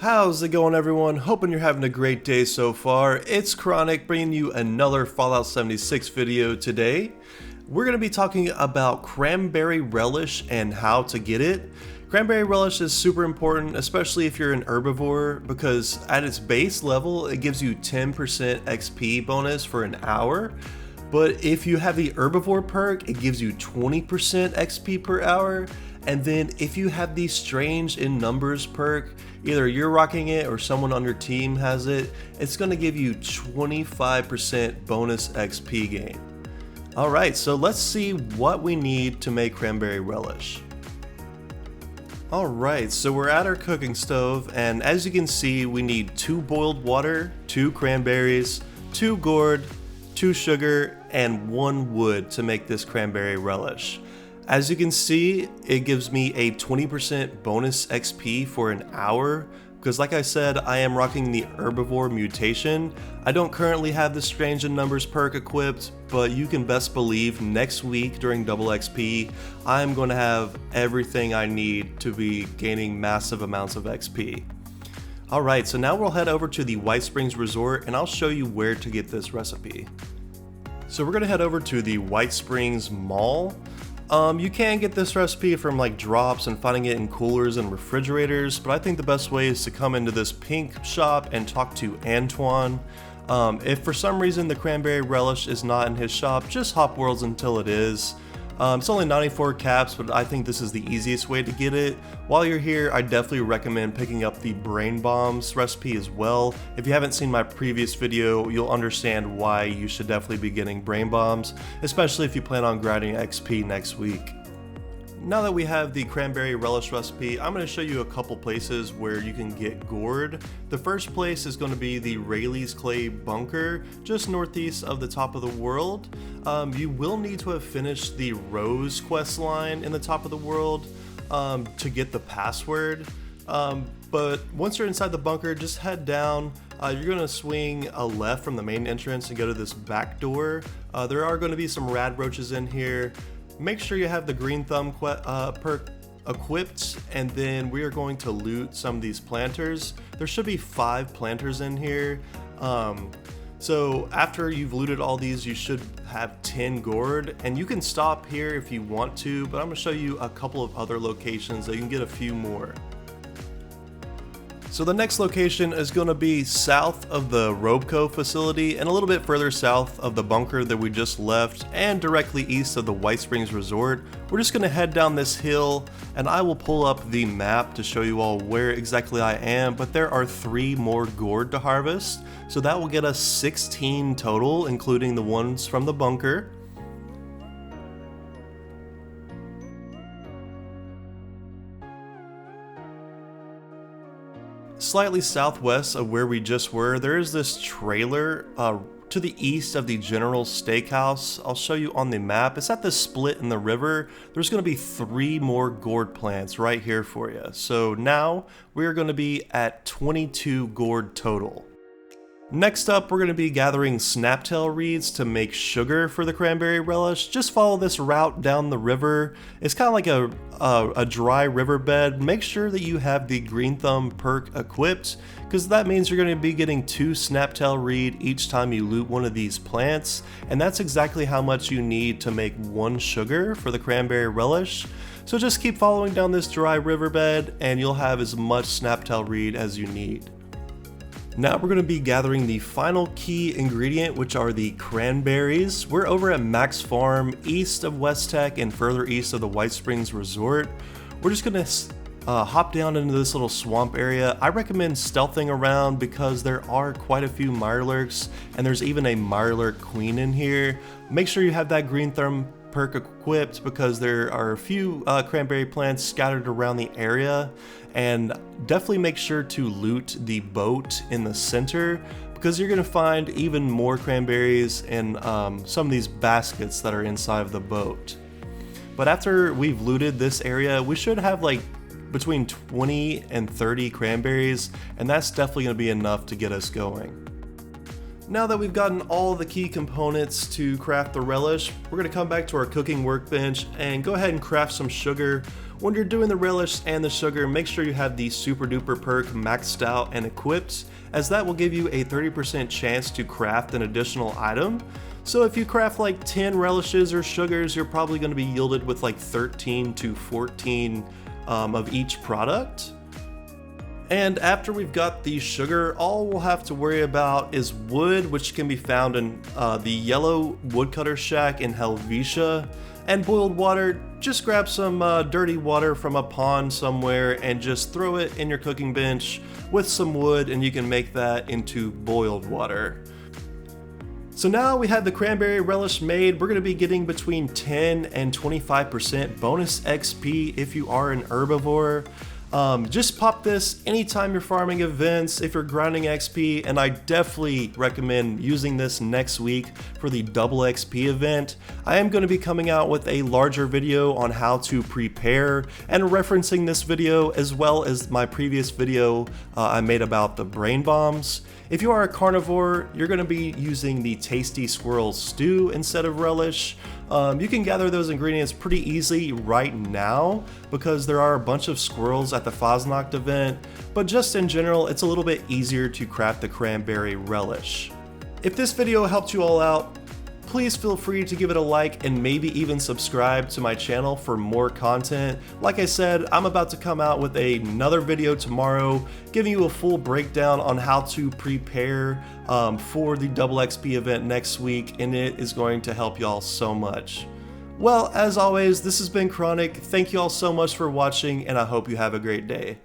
How's it going, everyone? Hoping you're having a great day so far. It's Chronic bringing you another Fallout 76 video today. We're going to be talking about Cranberry Relish and how to get it. Cranberry Relish is super important, especially if you're an herbivore, because at its base level, it gives you 10% XP bonus for an hour. But if you have the herbivore perk, it gives you 20% XP per hour. And then if you have the strange in numbers perk, either you're rocking it or someone on your team has it, it's going to give you 25% bonus XP gain. Alright, so let's see what we need to make Cranberry Relish. Alright, so we're at our cooking stove, and as you can see, we need 2 boiled water, 2 cranberries, 2 gourd, 2 sugar, and 1 wood to make this Cranberry Relish. As you can see, it gives me a 20% bonus XP for an hour, because like I said, I am rocking the herbivore mutation. I don't currently have the strange in numbers perk equipped, but you can best believe next week during double XP, I'm going to have everything I need to be gaining massive amounts of XP. Alright, so now we'll head over to the White Springs Resort and I'll show you where to get this recipe. So we're going to head over to the White Springs Mall. You can get this recipe from like drops and finding it in coolers and refrigerators, but I think the best way is to come into this pink shop and talk to Antoine. If for some reason the Cranberry Relish is not in his shop, just hop worlds until it is. It's only 94 caps, but I think this is the easiest way to get it. While you're here, I definitely recommend picking up the Brain Bombs recipe as well. If you haven't seen my previous video, you'll understand why you should definitely be getting Brain Bombs, especially if you plan on grinding XP next week. Now that we have the Cranberry Relish recipe, I'm going to show you a couple places where you can get gourd. The first place is going to be the Rayleigh's Clay Bunker, just northeast of the top of the world. You will need to have finished the Rose quest line in the top of the world to get the password. But once you're inside the bunker, just head down. You're going to swing a left from the main entrance and go to this back door. There are going to be some rad roaches in here. Make sure you have the green thumb perk equipped, and then we are going to loot some of these planters. There should be 5 planters in here. So after you've looted all these, you should have 10 gourd, and you can stop here if you want to, but I'm going to show you a couple of other locations that you can get a few more. So the next location is going to be south of the Robeco facility and a little bit further south of the bunker that we just left and directly east of the White Springs Resort. We're just going to head down this hill and I will pull up the map to show you all where exactly I am, but there are 3 more gourd to harvest, so that will get us 16 total, including the ones from the bunker. Slightly southwest of where we just were, there is this trailer to the east of the General Steakhouse. I'll show you on the map. It's at this split in the river. There's going to be 3 more gourd plants right here for you. So now we're going to be at 22 gourd total. Next up, we're going to be gathering Snaptail reeds to make sugar for the Cranberry Relish. Just follow this route down the river. It's kind of like a dry riverbed. Make sure that you have the green thumb perk equipped, because that means you're going to be getting 2 Snaptail reed each time you loot one of these plants, and that's exactly how much you need to make 1 sugar for the Cranberry Relish. So just keep following down this dry riverbed and you'll have as much Snaptail reed as you need. Now we're going to be gathering the final key ingredient, which are the cranberries. We're over at Max Farm, east of West Tech and further east of the White Springs Resort. We're just going to hop down into this little swamp area. I recommend stealthing around because there are quite a few mirelurks, and there's even a mirelurk queen in here. Make sure you have that green thumb perk equipped because there are a few cranberry plants scattered around the area, and definitely make sure to loot the boat in the center because you're going to find even more cranberries in some of these baskets that are inside of the boat. But after we've looted this area, we should have like between 20 and 30 cranberries, and that's definitely going to be enough to get us going. Now that we've gotten all the key components to craft the relish, we're going to come back to our cooking workbench and go ahead and craft some sugar. when you're doing the relish and the sugar, make sure you have the super duper perk maxed out and equipped, as that will give you a 30% chance to craft an additional item. So if you craft like 10 relishes or sugars, you're probably going to be yielded with like 13 to 14 of each product. And after we've got the sugar, all we'll have to worry about is wood, which can be found in the yellow woodcutter shack in Helvetia. And boiled water, just grab some dirty water from a pond somewhere and just throw it in your cooking bench with some wood, and you can make that into boiled water. So now we have the cranberry relish made. We're going to be getting between 10 and 25% bonus XP if you are an herbivore. Just pop this anytime you're farming events, if you're grinding XP, and I definitely recommend using this next week for the double XP event. I am going to be coming out with a larger video on how to prepare, and referencing this video as well as my previous video I made about the brain bombs. If you are a carnivore, you're going to be using the tasty squirrel stew instead of relish. You can gather those ingredients pretty easily right now because there are a bunch of squirrels at the Fasnacht event, but just in general, it's a little bit easier to craft the cranberry relish. If this video helped you all out, please feel free to give it a like and maybe even subscribe to my channel for more content. Like I said, I'm about to come out with another video tomorrow giving you a full breakdown on how to prepare for the double XP event next week, and it is going to help y'all so much. Well, as always, this has been Chronic. Thank you all so much for watching, and I hope you have a great day.